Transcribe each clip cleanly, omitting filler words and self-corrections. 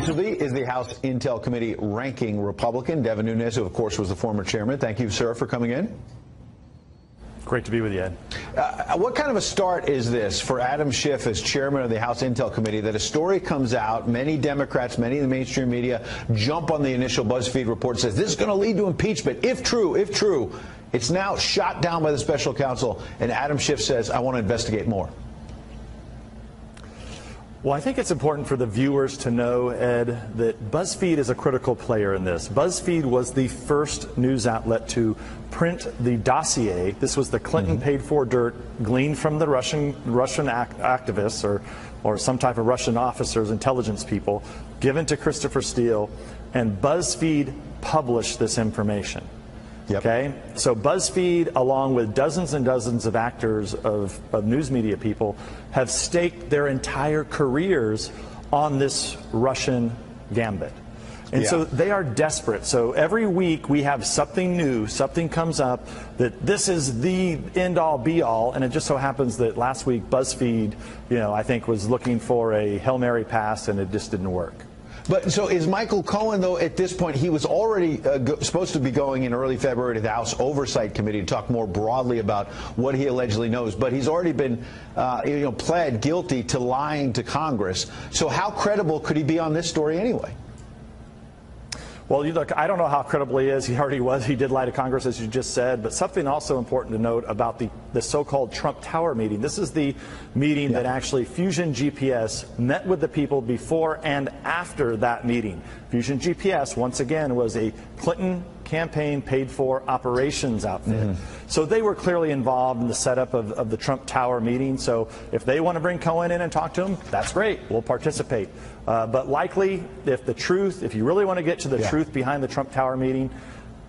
with me is the House Intel Committee ranking Republican, Devin Nunes, who, of course, was the former chairman. Thank you, sir, for coming in. Great to be with you, Ed. What kind of a start is this for Adam Schiff as chairman of the House Intel Committee, that a story comes out, many Democrats, many in the mainstream media jump on the initial BuzzFeed report, says this is going to lead to impeachment, if true, it's now shot down by the special counsel, and Adam Schiff says, I want to investigate more. Well, I think it's important for the viewers to know, Ed, that BuzzFeed is a critical player in this. BuzzFeed was the first news outlet to print the dossier. This was the Clinton paid-for dirt gleaned from the Russian activists or some type of Russian officers, intelligence people, given to Christopher Steele, and BuzzFeed published this information. Yep. Okay, so BuzzFeed, along with dozens and dozens of actors of news media people, have staked their entire careers on this Russian gambit. And so they are desperate. So every week we have something new, something comes up that this is the end-all, be-all, and it just so happens that last week BuzzFeed, I think was looking for a Hail Mary pass, and it just didn't work. But so is Michael Cohen, though, at this point? He was already supposed to be going in early February to the House Oversight Committee to talk more broadly about what he allegedly knows. But he's already been, pled guilty to lying to Congress. So how credible could he be on this story anyway? Well, look, I don't know how credible he is. He already was. He did lie to Congress, as you just said. But something also important to note about the so-called Trump Tower meeting. This is the meeting that actually Fusion GPS met with the people before and after that meeting. Fusion GPS, once again, was a Clinton campaign paid-for operations outfit. So they were clearly involved in the setup of the Trump Tower meeting. So if they want to bring Cohen in and talk to him, that's great. We'll participate. But likely, if you really want to get to the truth behind the Trump Tower meeting,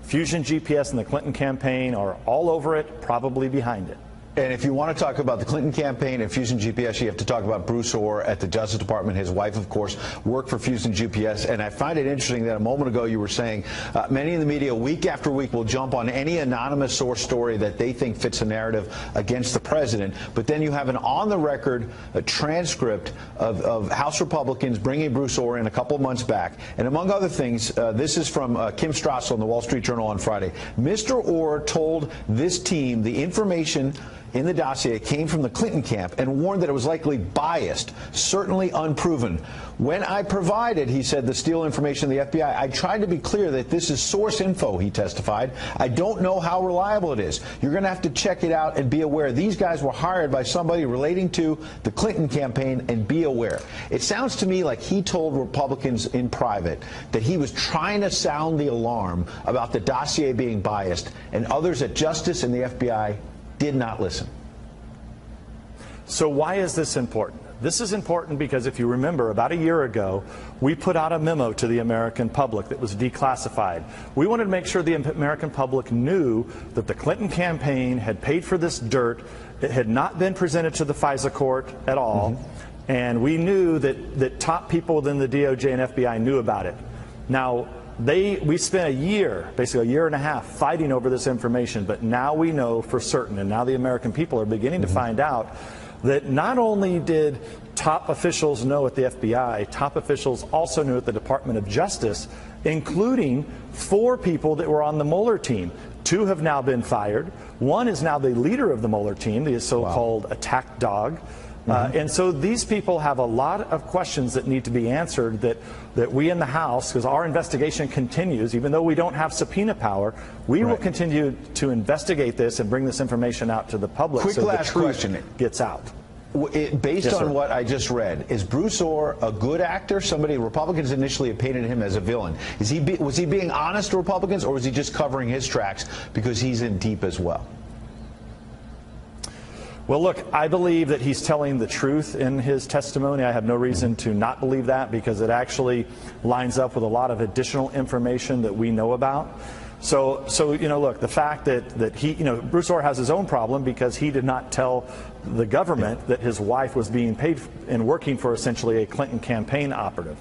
Fusion GPS and the Clinton campaign are all over it, probably behind it. And if you want to talk about the Clinton campaign and Fusion GPS, you have to talk about Bruce Orr at the Justice Department. His wife, of course, worked for Fusion GPS. And I find it interesting that a moment ago you were saying many in the media week after week will jump on any anonymous source story that they think fits a narrative against the president. But then you have an on-the-record transcript of House Republicans bringing Bruce Orr in a couple of months back. And among other things, this is from Kim Strassel in the Wall Street Journal on Friday. Mr. Orr told this team the information in the dossier came from the Clinton camp and warned that it was likely biased, certainly unproven. When I provided, he said, the Steele information to the FBI, I tried to be clear that this is source info, he testified. I don't know how reliable it is. You're going to have to check it out and be aware. These guys were hired by somebody relating to the Clinton campaign, and be aware. It sounds to me like he told Republicans in private that he was trying to sound the alarm about the dossier being biased, and others at Justice and the FBI did not listen. So why is this important? This is important because if you remember, about a year ago, we put out a memo to the American public that was declassified. We wanted to make sure the American public knew that the Clinton campaign had paid for this dirt. It had not been presented to the FISA court at all. And we knew that top people within the DOJ and FBI knew about it. Now, we spent a year, basically a year and a half, fighting over this information, but now we know for certain, and now the American people are beginning to find out, that not only did top officials know at the FBI, top officials also knew at the Department of Justice, including 4 people that were on the Mueller team. 2 have now been fired. 1 is now the leader of the Mueller team, the so-called attack dog. And so these people have a lot of questions that need to be answered that we in the House, because our investigation continues, even though we don't have subpoena power, we will continue to investigate this and bring this information out to the public. Quick so last the truth question gets out. Based on what I just read, is Bruce Orr a good actor? Somebody Republicans initially had painted him as a villain. Was he being honest to Republicans, or was he just covering his tracks because he's in deep as well? Well, look, I believe that he's telling the truth in his testimony. I have no reason to not believe that, because it actually lines up with a lot of additional information that we know about. So look, the fact that he, Bruce Orr has his own problem because he did not tell the government that his wife was being paid and working for essentially a Clinton campaign operative.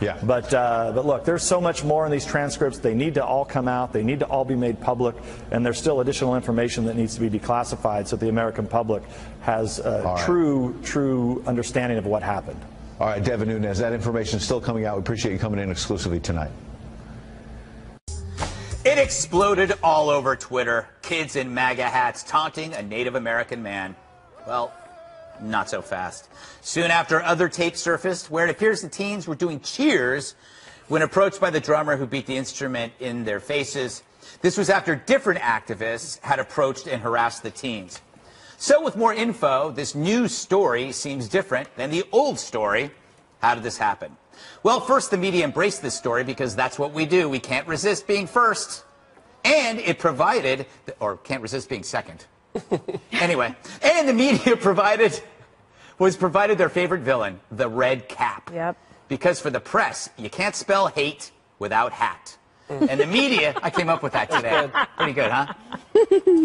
Yeah. But look, there's so much more in these transcripts. They need to all come out. They need to all be made public. And there's still additional information that needs to be declassified so the American public has a true understanding of what happened. All right, Devin Nunes, that information is still coming out. We appreciate you coming in exclusively tonight. It exploded all over Twitter. Kids in MAGA hats taunting a Native American man. Well, not so fast. Soon after, other tape surfaced where it appears the teens were doing cheers when approached by the drummer who beat the instrument in their faces. This was after different activists had approached and harassed the teens. So with more info, this new story seems different than the old story. How did this happen? Well, first, the media embraced this story because that's what we do. We can't resist being first. And it provided, or can't resist being second. Anyway, and the media provided their favorite villain, the red cap. Yep. Because for the press, you can't spell hate without hat. And the media, I came up with that today. Pretty good, huh?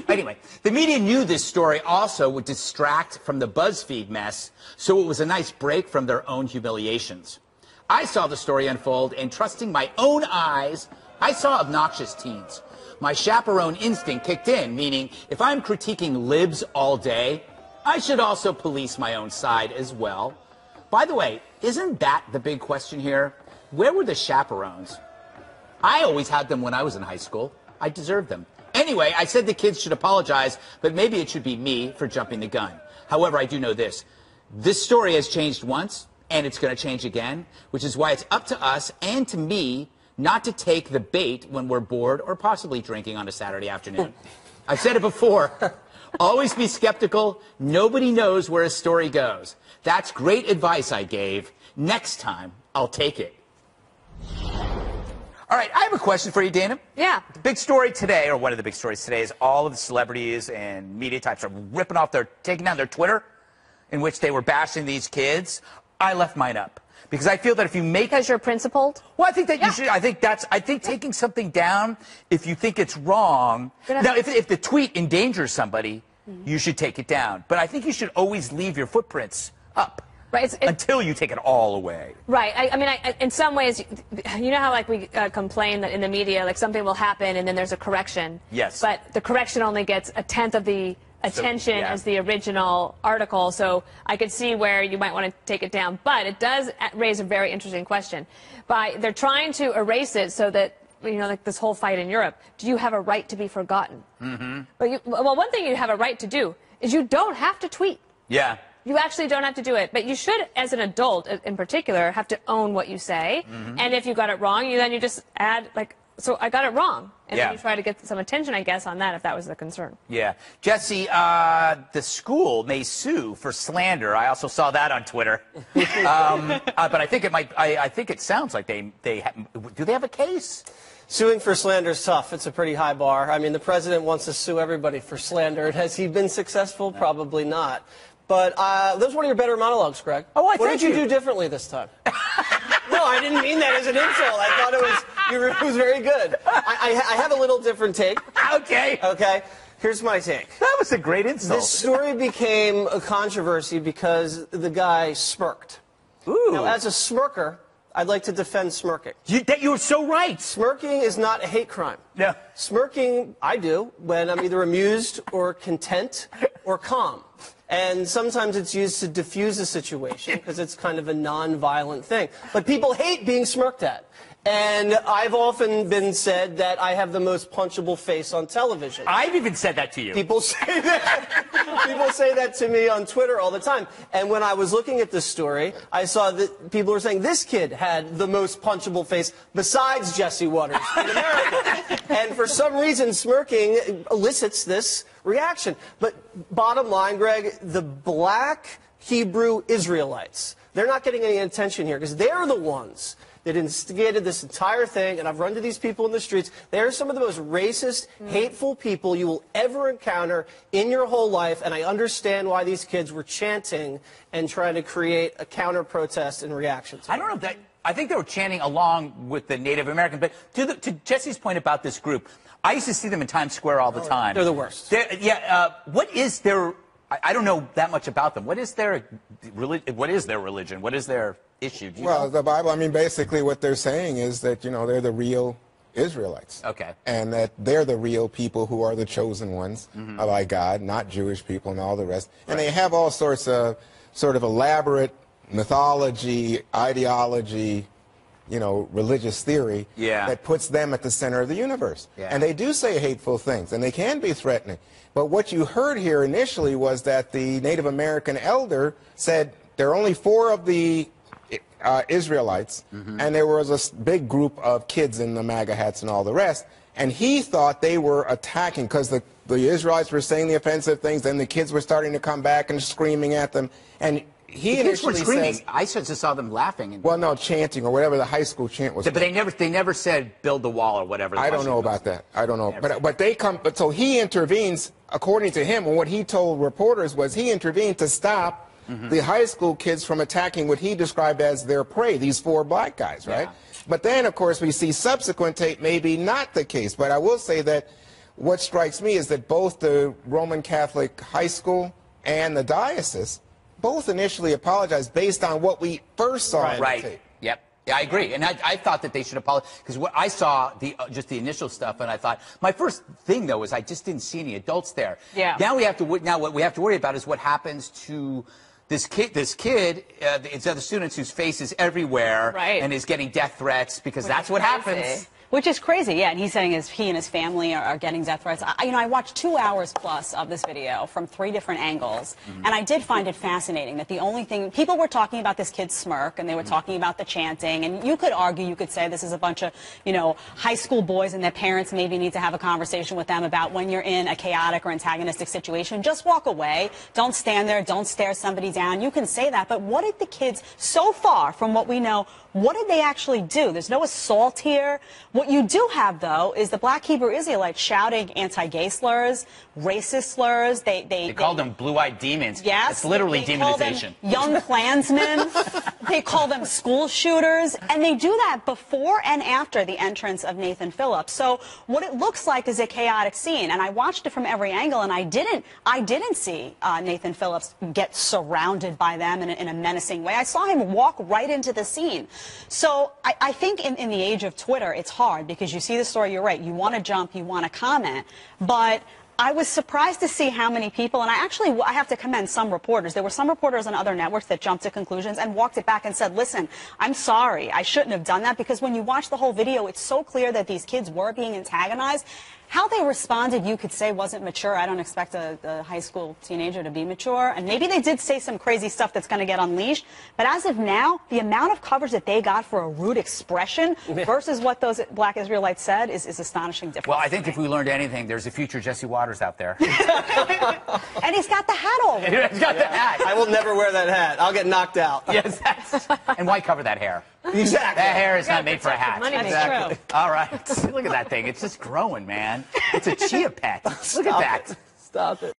Anyway, the media knew this story also would distract from the BuzzFeed mess, so it was a nice break from their own humiliations. I saw the story unfold, and trusting my own eyes, I saw obnoxious teens. My chaperone instinct kicked in, meaning if I'm critiquing libs all day, I should also police my own side as well. By the way, isn't that the big question here? Where were the chaperones? I always had them when I was in high school. I deserved them. Anyway, I said the kids should apologize, but maybe it should be me for jumping the gun. However, I do know this. This story has changed once, and it's going to change again, which is why it's up to us and to me not to take the bait when we're bored or possibly drinking on a Saturday afternoon. I've said it before. Always be skeptical. Nobody knows where a story goes. That's great advice I gave. Next time, I'll take it. All right, I have a question for you, Dana. Yeah. The big story today, or one of the big stories today, is all of the celebrities and media types are taking down their Twitter, in which they were bashing these kids. I left mine up because I feel that if you make, because you're principled. well, I think that you should. I think taking something down, if you think it's wrong. Now, if the tweet endangers somebody, you should take it down. But I think you should always leave your footprints up. Right, until you take it all away. Right. I mean, in some ways, you know how like we complain that in the media, like something will happen and then there's a correction. Yes. But the correction only gets a tenth of the attention as the original article. So I could see where you might want to take it down. But it does raise a very interesting question. They're trying to erase it so that, you know, like this whole fight in Europe. Do you have a right to be forgotten? Mm-hmm. Well, one thing you have a right to do is you don't have to tweet. Yeah. You actually don't have to do it, but you should, as an adult in particular, have to own what you say. Mm-hmm. And if you got it wrong, you just add, like, so I got it wrong. And then you try to get some attention, I guess, on that if that was the concern. Yeah. Jesse, the school may sue for slander. I also saw that on Twitter. But I think it sounds like do they have a case? Suing for slander is tough. It's a pretty high bar. I mean, the president wants to sue everybody for slander. Has he been successful? No. Probably not. But that was one of your better monologues, Greg. Oh, what did you do differently this time? No, I didn't mean that as an insult. I thought it was very good. I have a little different take. Okay. Okay. Here's my take. That was a great insult. This story became a controversy because the guy smirked. Ooh. Now, as a smirker, I'd like to defend smirking. You're so right. Smirking is not a hate crime. No. Smirking, I do, when I'm either amused or content or calm. And sometimes it's used to diffuse a situation because it's kind of a non-violent thing. But people hate being smirked at. And I've often been said that I have the most punchable face on television. I've even said that to you. People say that. People say that to me on Twitter all the time. And when I was looking at this story, I saw that people were saying this kid had the most punchable face besides Jesse Waters in America. And for some reason, smirking elicits this reaction. But bottom line, Greg, the black Hebrew Israelites, they're not getting any attention here because they're the ones that instigated this entire thing, and I've run to these people in the streets. They're some of the most racist, hateful people you will ever encounter in your whole life, and I understand why these kids were chanting and trying to create a counter-protest in reaction to it. I don't know if that... I think they were chanting along with the Native American, but to Jesse's point about this group, I used to see them in Times Square all the time. They're the worst. What is their... I don't know that much about them. What is their religion? What is their issue? Well, the Bible, I mean, basically what they're saying is that, you know, they're the real Israelites. Okay. And that they're the real people who are the chosen ones by God, not Jewish people and all the rest. And they have all sorts of sort of elaborate mythology, ideology, you know, religious theory that puts them at the center of the universe. And they do say hateful things, and they can be threatening. But what you heard here initially was that the Native American elder said there are only 4 of the Israelites, and there was a big group of kids in the MAGA hats and all the rest, and he thought they were attacking because the Israelites were saying the offensive things, then the kids were starting to come back and screaming at them, and he initially screaming. says, I just saw them laughing. Well, no, chanting or whatever the high school chant was. But they never said build the wall or whatever. I don't know about that. I don't know. But they come. But so he intervenes, according to him, and what he told reporters was he intervened to stop the high school kids from attacking what he described as their prey, these 4 black guys, right? But then, of course, we see subsequent tape, maybe not the case. But I will say that what strikes me is that both the Roman Catholic high school and the diocese both initially apologized based on what we first saw on the tape. Yep. Yeah, I agree. And I thought that they should apologize because what I saw, just the initial stuff, and I thought, my first thing, though, is I just didn't see any adults there. Yeah. Now what we have to worry about is what happens to this kid, it's other students whose face is everywhere and is getting death threats because that's what happens. Which is crazy, yeah. And he's saying he and his family are getting death threats. I watched 2 hours plus of this video from 3 different angles, and I did find it fascinating that the only thing people were talking about this kid's smirk, and they were talking about the chanting, and you could argue, you could say this is a bunch of, high school boys and their parents maybe need to have a conversation with them about when you're in a chaotic or antagonistic situation, just walk away. Don't stand there. Don't stare somebody down. You can say that, but what did the kids, so far from what we know, what did they actually do? There's no assault here. What you do have, though, is the black Hebrew Israelites shouting anti-gay slurs, racist slurs. They called them blue-eyed demons. Yes. It's literally demonization. They call them young Klansmen. They call them school shooters. And they do that before and after the entrance of Nathan Phillips. So what it looks like is a chaotic scene. And I watched it from every angle, and I didn't see Nathan Phillips get surrounded by them in a menacing way. I saw him walk right into the scene. So I think in the age of Twitter, it's hard because you see the story, you're right, you want to jump, you want to comment, but I was surprised to see how many people, and I have to commend some reporters. There were some reporters on other networks that jumped to conclusions and walked it back and said, listen, I'm sorry, I shouldn't have done that, because when you watch the whole video, it's so clear that these kids were being antagonized. How they responded, you could say, wasn't mature. I don't expect a high school teenager to be mature. And maybe they did say some crazy stuff that's going to get unleashed. But as of now, the amount of coverage that they got for a rude expression versus what those black Israelites said is astonishing difference. Well, I think if we learned anything, there's a future Jesse Waters out there. And he's got the hat over. He's got the hat. I will never wear that hat. I'll get knocked out. Yes, and why cover that hair? Exactly. That hair is not made for a hat. That's true. All right. Look at that thing. It's just growing, man. It's a chia pet. Look at that. Stop it.